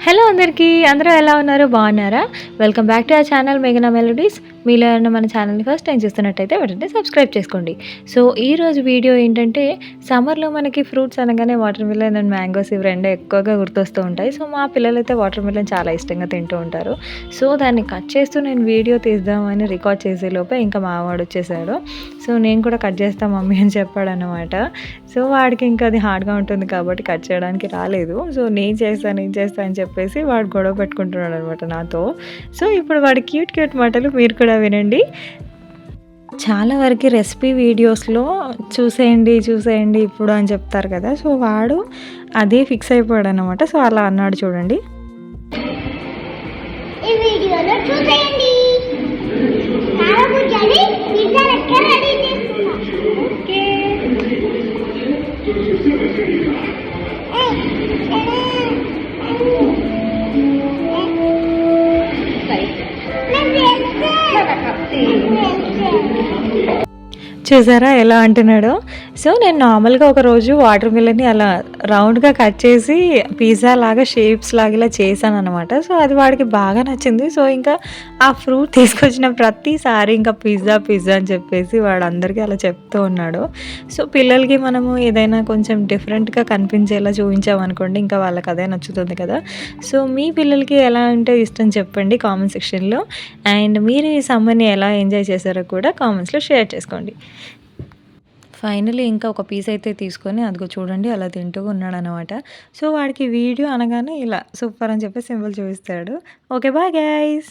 Hello అందరికీ అందరూ ఎలా ఉన్నారు బాగున్నారా? Welcome back to our channel మేఘనా మెలోడీస్. మీలో ఎవరైనా మన ఛానల్ని ఫస్ట్ టైం చూస్తున్నట్టయితే వెంటనే సబ్స్క్రైబ్ చేసుకోండి. సో ఈరోజు వీడియో ఏంటంటే, సమ్మర్లో మనకి ఫ్రూట్స్ అనగానే వాటర్ మిలన్ అండ్ మ్యాంగోస్ ఇవి రెండు ఎక్కువగా గుర్తొస్తూ ఉంటాయి. సో మా పిల్లలైతే వాటర్ మిలన్ చాలా ఇష్టంగా తింటూ ఉంటారు. సో దాన్ని కట్ చేస్తూ నేను వీడియో తీద్దామని రికార్డ్ చేసే లోపే ఇంకా మా వాడు వచ్చేసాడు. సో నేను కూడా కట్ చేస్తా మమ్మీ అని చెప్పాడనమాట. సో వాడికి ఇంకా అది హార్డ్గా ఉంటుంది కాబట్టి కట్ చేయడానికి రాలేదు. సో నేను చేస్తా అని చెప్పేసి వాడు గొడవ పెట్టుకుంటున్నాడు అనమాట నాతో. సో ఇప్పుడు వాడి క్యూట్ క్యూట్ మాటలు మీరు కూడా వినండి. చాలా వరకు రెసిపీ వీడియోస్లో చూసేయండి ఇప్పుడు అని చెప్తారు కదా. సో వాడు అదే ఫిక్స్ అయిపోయాడు అనమాట. సో అలా అన్నాడు చూడండి. ఈ వీడియోలో చూసేయండి. కారబుజ్జని పిజ్జా లెక్క రెడీ చేస్తున్నా. ఓకే. చూసారా ఎలా అంటున్నాడో. సో నేను నార్మల్గా ఒకరోజు వాటర్ మిలన్ని అలా రౌండ్గా కట్ చేసి పిజ్జా లాగా షేప్స్ లాగా ఇలా చేశాను అనమాట. సో అది వాడికి బాగా నచ్చింది. సో ఇంకా ఆ ఫ్రూట్ తీసుకొచ్చిన ప్రతిసారి ఇంకా పిజ్జా అని చెప్పేసి వాడు అందరికీ అలా చెప్తూ ఉన్నాడు. సో పిల్లలకి మనము ఏదైనా కొంచెం డిఫరెంట్గా కనిపించేలా చూపించామనుకోండి, ఇంకా వాళ్ళకి అదే నచ్చుతుంది కదా. సో మీ పిల్లలకి ఎలా అంటే ఇష్టం చెప్పండి కామెంట్ సెక్షన్లో. అండ్ మీరు ఈ సమ్మర్ని ఎలా ఎంజాయ్ చేశారో కూడా కామెంట్స్లో షేర్ చేసుకోండి. ఫైనలీ ఇంకా ఒక పీస్ అయితే తీసుకొని అదిగో చూడండి అలా తింటూ ఉన్నాడనమాట. సో వాడికి వీడియో అనగానే ఇలా సూపర్ అని చెప్పి సింబల్ చూపిస్తాడు. Okay bye guys.